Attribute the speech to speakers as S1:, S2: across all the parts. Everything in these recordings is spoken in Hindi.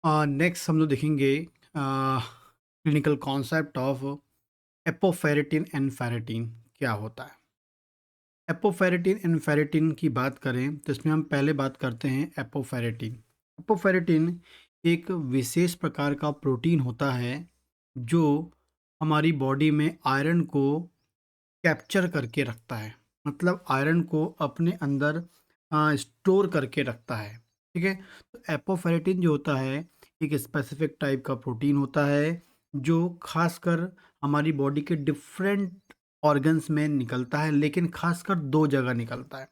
S1: नेक्स्ट हम लोग देखेंगे clinical concept of एपोफेरेटिन and ferritin क्या होता है। एपोफेरेटिन एंड फेरेटिन की बात करें तो इसमें हम पहले बात करते हैं एपोफेरेटिन। एपोफेरेटिन एक विशेष प्रकार का प्रोटीन होता है जो हमारी बॉडी में आयरन को कैप्चर करके रखता है, मतलब आयरन को अपने अंदर स्टोर करके रखता है। ठीक है, तो एपोफेरेटिन जो होता है एक स्पेसिफिक टाइप का प्रोटीन होता है जो खासकर हमारी बॉडी के डिफरेंट ऑर्गन्स में निकलता है, लेकिन खासकर दो जगह निकलता है,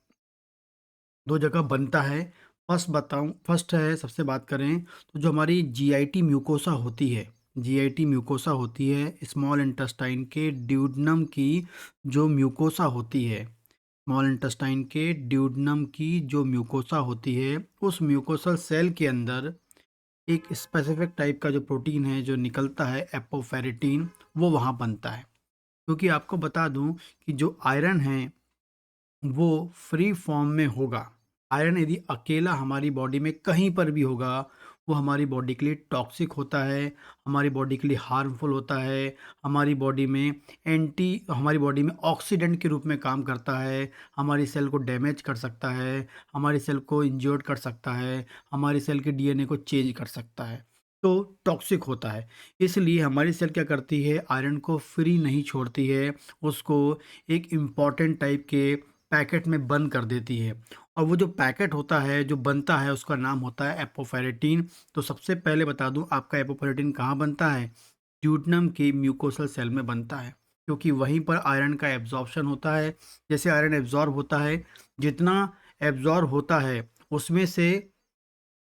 S1: दो जगह बनता है। फर्स्ट है, सबसे बात करें तो जो हमारी जीआईटी म्यूकोसा होती है, जीआईटी म्यूकोसा होती है स्मॉल इंटेस्टाइन के ड्यूडनम की जो म्यूकोसा होती है, स्मॉल इंटेस्टाइन के ड्यूडनम की जो म्यूकोसा होती है, उस म्यूकोसल सेल के अंदर एक स्पेसिफिक टाइप का जो प्रोटीन है जो निकलता है एपोफेरेटिन, वो वहाँ बनता है। क्योंकि आपको बता दूं कि जो आयरन है वो फ्री फॉर्म में होगा। आयरन यदि अकेला हमारी बॉडी में कहीं पर भी होगा, वो हमारी बॉडी के लिए टॉक्सिक होता है, हमारी बॉडी के लिए हार्मफुल होता है, हमारी बॉडी में ऑक्सीडेंट के रूप में काम करता है, हमारी सेल को डैमेज कर सकता है, हमारी सेल को इंजर्ड कर सकता है, हमारी सेल के डीएनए को चेंज कर सकता है, तो टॉक्सिक होता है। इसलिए हमारी सेल क्या करती है, आयरन को फ्री नहीं छोड़ती है, उसको एक इम्पॉर्टेंट टाइप के पैकेट में बंद कर देती है। और वो जो पैकेट होता है जो बनता है उसका नाम होता है एपोफेरेटिन। तो सबसे पहले बता दूं आपका एपोफेरेटिन कहाँ बनता है, ड्यूटनम के म्यूकोसल सेल में बनता है, क्योंकि वहीं पर आयरन का एब्जॉर्प्शन होता है। जैसे आयरन एब्जॉर्ब होता है, जितना एब्जॉर्ब होता है उसमें से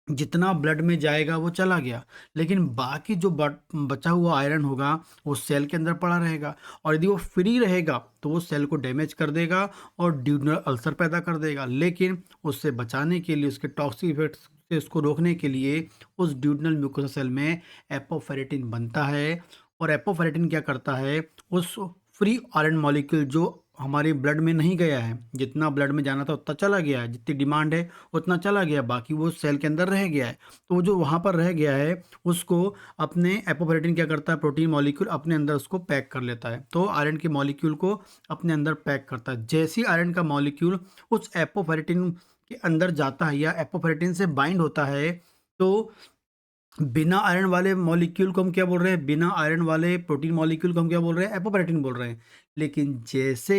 S1: जितना ब्लड में जाएगा वो चला गया, लेकिन बाकी जो बचा हुआ आयरन होगा वो सेल के अंदर पड़ा रहेगा, और यदि वो फ्री रहेगा तो वो सेल को डैमेज कर देगा और ड्यूडनल अल्सर पैदा कर देगा। लेकिन उससे बचाने के लिए, उसके टॉक्सिक इफेक्ट्स से उसको रोकने के लिए उस ड्यूडनल म्यूकोसा सेल में एपोफेरेटिन बनता है। और एपोफेरेटिन क्या करता है, उस फ्री आयरन मॉलिक्यूल जो हमारे ब्लड में नहीं गया है, जितना ब्लड में जाना था उतना चला गया है, जितनी डिमांड है उतना चला गया, बाकी वो सेल के अंदर रह गया है, तो वो जो वहाँ पर रह गया है उसको अपने एपोफेरेटिन क्या करता है, प्रोटीन मॉलिक्यूल अपने अंदर उसको पैक कर लेता है। तो आयरन के मॉलिक्यूल को अपने अंदर पैक करता है। जैसे ही आयरन का मॉलिक्यूल उस एपोफेरेटिन के अंदर जाता है या एपोफेरेटिन से बाइंड होता है, तो बिना आयरन वाले मॉलिक्यूल को हम क्या बोल रहे हैं, बिना आयरन वाले प्रोटीन मॉलिक्यूल को हम क्या बोल रहे हैं, एपोफेरेटिन बोल रहे हैं। लेकिन जैसे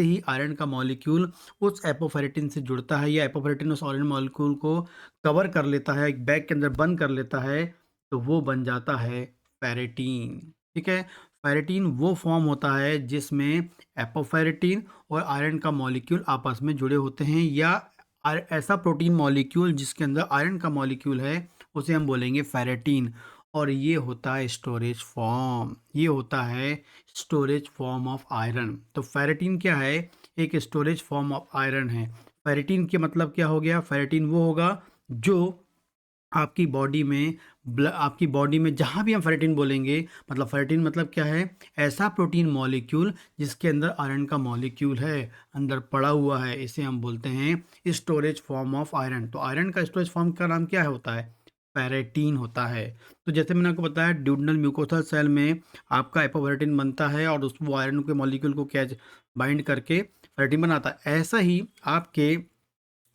S1: ही आयरन का मॉलिक्यूल उस एपोफेरेटिन से जुड़ता है या एपोफेरेटिन उस आयरन मॉलिक्यूल को कवर कर लेता है, एक बैग के अंदर बंद कर लेता है, तो वो बन जाता है फेरेटीन। ठीक है, फेरेटीन वो फॉर्म होता है जिसमें एपोफेरेटिन और आयरन का मॉलिक्यूल आपस में जुड़े होते हैं, या ऐसा प्रोटीन मॉलिक्यूल जिसके अंदर आयरन का मॉलिक्यूल है उसे हम बोलेंगे फेरेटीन। और ये होता है स्टोरेज फॉर्म, ये होता है स्टोरेज फॉर्म ऑफ आयरन। तो फेरेटीन क्या है, एक स्टोरेज फॉर्म ऑफ आयरन है। फेरेटीन के मतलब क्या हो गया, फेरेटीन वो होगा जो आपकी बॉडी में जहाँ भी हम फेरेटीन बोलेंगे, मतलब फेरेटीन मतलब क्या है, ऐसा प्रोटीन मॉलिक्यूल जिसके अंदर आयरन का मॉलिक्यूल है, अंदर पड़ा हुआ है, इसे हम बोलते हैं स्टोरेज फॉर्म ऑफ आयरन। तो आयरन का स्टोरेज फॉर्म का नाम क्या होता है, फेरेटीन होता है। तो जैसे मैंने आपको बताया ड्यूडनल म्यूकोसा सेल में आपका एपोफेरेटिन बनता है और उस वो आयरन के मॉलिक्यूल को कैच बाइंड करके फेरेटीन बनाता है। ऐसा ही आपके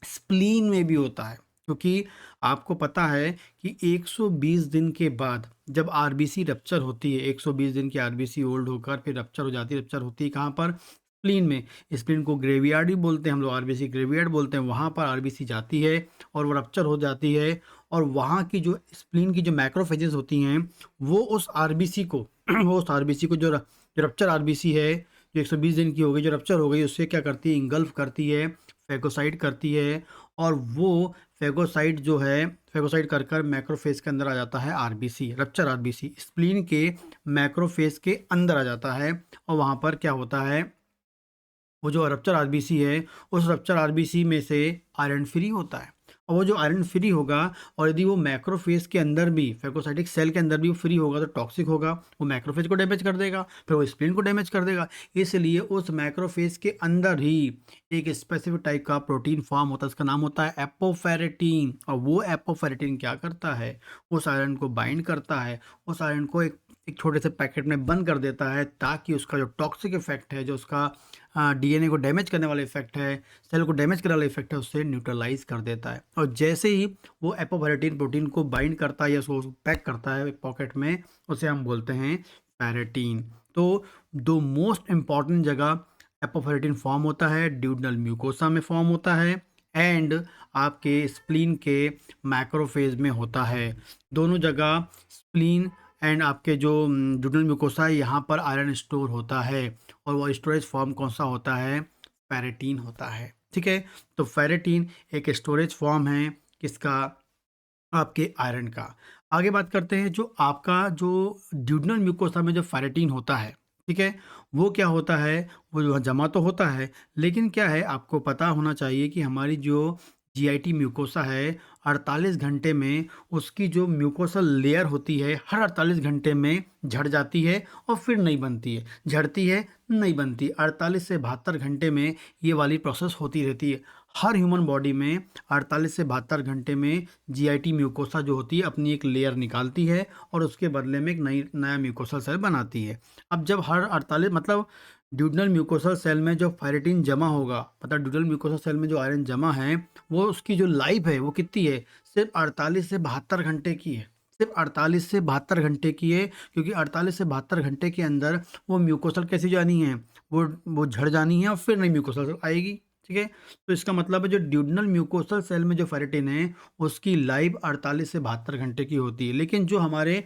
S1: स्प्लीन में भी होता है, क्योंकि आपको पता है कि 120 दिन के बाद जब आरबीसी रप्चर होती है, 120 दिन की आरबीसी ओल्ड होकर फिर रप्चर हो जाती है, रप्चर होती है कहाँ पर, स्प्लीन में। स्प्लीन को ग्रेवयार्ड भी बोलते हैं हम लोग, आरबीसी ग्रेवयार्ड बोलते हैं। वहाँ पर आरबीसी जाती है और वो रप्चर हो जाती है, और वहाँ की जो स्प्लीन की जो मैक्रोफेजेस होती हैं वो उस आरबीसी को वो उस आरबीसी को जो रप्चर आरबीसी है, जो 120 दिन की हो गई, जो रप्चर हो गई, उससे क्या करती है, इंगल्फ करती है, फेगोसाइट करती है, और वो फेगोसाइट जो है, फेगोसाइट कर कर मैक्रोफेज के अंदर आ जाता है आरबीसी, रप्चर आरबीसी स्प्लीन के मैक्रोफेज के अंदर आ जाता है। और वहाँ पर क्या होता है, वो जो रप्चर आरबीसी है, उस रप्चर आरबीसी में से आयरन फ्री होता है, और वो जो आयरन फ्री होगा और यदि वो मैक्रोफेज के अंदर भी फैगोसाइटिक सेल के अंदर भी वो फ्री होगा तो टॉक्सिक होगा, वो मैक्रोफेज को डैमेज कर देगा, फिर वो स्प्लीन को डैमेज कर देगा। इसलिए उस मैक्रोफेज के अंदर ही एक स्पेसिफिक टाइप का प्रोटीन फॉर्म होता है, उसका नाम होता है एपोफेरेटिन। और वो एपोफेरेटिन क्या करता है, उस आयरन को बाइंड करता है, उस आयरन को एक एक छोटे से पैकेट में बंद कर देता है, ताकि उसका जो टॉक्सिक इफेक्ट है, जो उसका डीएनए को डैमेज करने वाला इफेक्ट है, सेल को डैमेज करने वाला इफेक्ट है, उससे न्यूट्रलाइज कर देता है। और जैसे ही वो एपोफेरेटिन प्रोटीन को बाइंड करता है या उसको पैक करता है एक पॉकेट में, उसे हम बोलते हैं फेरेटीन। तो दो मोस्ट इम्पॉर्टेंट जगह एपोफेरेटिन फॉर्म होता है, ड्यूडनल म्यूकोसा में फॉर्म होता है एंड आपके स्प्लीन के मैक्रोफेज में होता है। दोनों जगह स्प्लीन एंड आपके जो ड्यूडनल म्यूकोसा है, यहाँ पर आयरन स्टोर होता है और वो स्टोरेज फॉर्म कौन सा होता है, फेरेटीन होता है। ठीक है, तो फेरेटीन एक स्टोरेज फॉर्म है किसका, आपके आयरन का। आगे बात करते हैं जो आपका जो ड्यूडनल म्यूकोसा में जो फेरेटीन होता है, ठीक है, वो क्या होता है, वो जो जमा तो होता है, लेकिन क्या है आपको पता होना चाहिए कि हमारी जो जीआईटी म्यूकोसा है 48 घंटे में उसकी जो म्यूकोसल लेयर होती है हर 48 घंटे में झड़ जाती है और फिर नहीं बनती है, झड़ती है नहीं बनती। 48 से 72 घंटे में ये वाली प्रोसेस होती रहती है। हर ह्यूमन बॉडी में 48 से 72 घंटे में जीआईटी म्यूकोसा जो होती है अपनी एक लेयर निकालती है और उसके बदले में एक नया म्यूकोसल सेल बनाती है। अब जब हर 48 मतलब ड्यूडनल म्यूकोसल सेल में जो फेरेटिन जमा होगा, मतलब ड्यूडनल म्यूकोसल सेल में जो आयरन जमा है, वो उसकी जो लाइफ है वो कितनी है, सिर्फ 48 से 72 घंटे की है। सिर्फ 48 से 72 घंटे की है, क्योंकि 48 से 72 घंटे के अंदर वो म्यूकोसल कैसी जानी है, वो झड़ जानी है और फिर नई म्यूकोसल आएगी। ठीक है, तो इसका मतलब है जो ड्यूडनल म्यूकोसल सेल में जो फेरेटिन है उसकी लाइफ 48 से 72 घंटे की होती है। लेकिन जो हमारे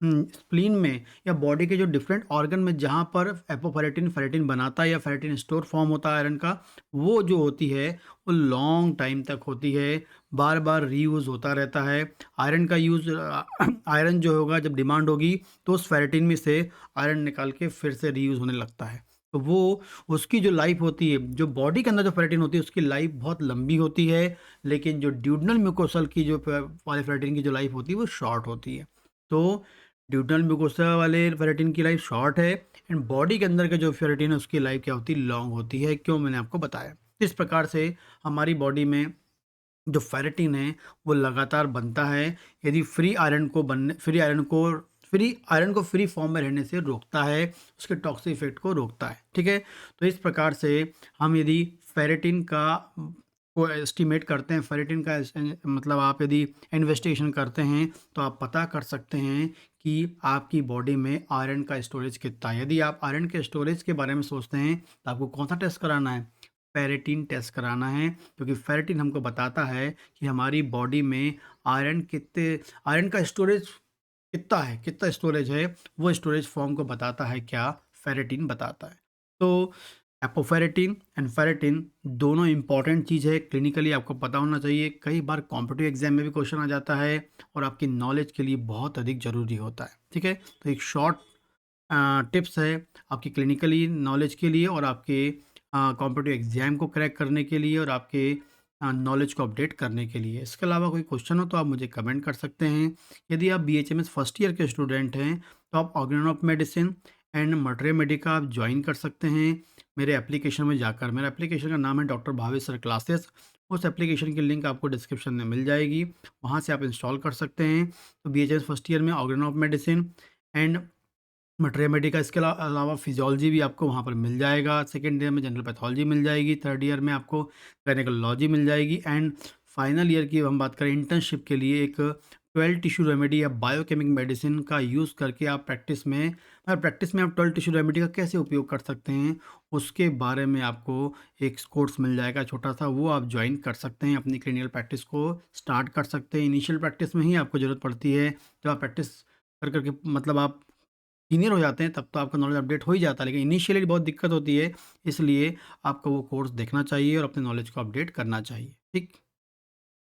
S1: स्प्लीन में या बॉडी के जो डिफरेंट ऑर्गन में जहाँ पर एपोफेरेटिन फेरेटिन बनाता है या फेरेटिन स्टोर फॉर्म होता है आयरन का, वो जो होती है वो लॉन्ग टाइम तक होती है, बार बार रीयूज़ होता रहता है। आयरन का यूज़ आयरन जो होगा जब डिमांड होगी तो उस फेरेटिन में से आयरन निकाल के फिर से रीयूज़ होने लगता है। तो वो उसकी जो लाइफ होती है, जो बॉडी के अंदर जो फेरेटिन होती है उसकी लाइफ बहुत लंबी होती है, लेकिन जो ड्यूडनल म्यूकोसल की जो वाले फेरेटिन की जो लाइफ होती है वो शॉर्ट होती है। तो ड्यूडनल म्यूकोसा वाले फेरेटिन की लाइफ शॉर्ट है एंड बॉडी के अंदर का जो फेरेटिन है उसकी लाइफ क्या होती है, लॉन्ग होती है। क्यों, मैंने आपको बताया। इस प्रकार से हमारी बॉडी में जो फेरेटिन है वो लगातार बनता है, यदि फ्री आयरन को फ्री फॉर्म में रहने से रोकता है, उसके टॉक्सिक इफेक्ट को रोकता है। ठीक है, तो इस प्रकार से हम यदि फेरेटिन का को एस्टिमेट करते हैं, फेरेटिन का मतलब आप यदि इन्वेस्टिगेशन करते हैं तो आप पता कर सकते हैं कि आपकी बॉडी में आयरन का स्टोरेज कितना है। यदि आप आयरन के स्टोरेज के बारे में सोचते हैं तो आपको कौन सा टेस्ट कराना है, फेरेटिन टेस्ट कराना है, क्योंकि फेरेटिन हमको बताता है कि हमारी बॉडी में आयरन का स्टोरेज कितना है, कितना स्टोरेज है, वो स्टोरेज फॉर्म को बताता है क्या, फेरेटिन बताता है। तो एपोफेरेटिन एंड फेरेटिन दोनों इंपॉर्टेंट चीज़ है, क्लिनिकली आपको पता होना चाहिए। कई बार कॉम्पिटिटिव एग्जाम में भी क्वेश्चन आ जाता है और आपकी नॉलेज के लिए बहुत अधिक ज़रूरी होता है। ठीक है, तो एक शॉर्ट टिप्स है आपकी क्लिनिकली नॉलेज के लिए और आपके कॉम्पिटिटिव एग्जाम को क्रैक करने के लिए और आपके नॉलेज को अपडेट करने के लिए। इसके अलावा कोई क्वेश्चन हो तो आप मुझे कमेंट कर सकते हैं। यदि आप बीएचएमएस फर्स्ट ईयर के स्टूडेंट हैं तो आप organization of medicine and material medica आप ज्वाइन कर सकते हैं मेरे एप्लीकेशन में जाकर। मेरा एप्लीकेशन का नाम है डॉक्टर भावेश सर क्लासेस। उस एप्लीकेशन की लिंक आपको डिस्क्रिप्शन में मिल जाएगी, वहाँ से आप इंस्टॉल कर सकते हैं। तो बीएचएमएस फर्स्ट ईयर में organization of medicine and material medica, इसके अलावा फिजियोलॉजी भी आपको वहाँ पर मिल जाएगा। सेकेंड ईयर में जनरल पैथोलॉजी मिल जाएगी, थर्ड ईयर में आपको गायनेकोलॉजी मिल जाएगी एंड फाइनल ईयर की हम बात करें इंटर्नशिप के लिए एक 12 टिश्यू रेमेडी या बायोकेमिक मेडिसिन का यूज़ करके आप प्रैक्टिस में आप 12 टिश्यू रेमेडी का कैसे उपयोग कर सकते हैं उसके बारे में आपको एक कोर्स मिल जाएगा छोटा सा, वो आप ज्वाइन कर सकते हैं, अपनी क्लिनिकल प्रैक्टिस को स्टार्ट कर सकते हैं। इनिशियल प्रैक्टिस में ही आपको ज़रूरत पड़ती है, जब आप प्रैक्टिस कर करके मतलब आप सीनियर हो जाते हैं तब तो आपका नॉलेज अपडेट हो ही जाता है, लेकिन इनिशियली बहुत दिक्कत होती है, इसलिए आपको वो कोर्स देखना चाहिए और अपने नॉलेज को अपडेट करना चाहिए। ठीक।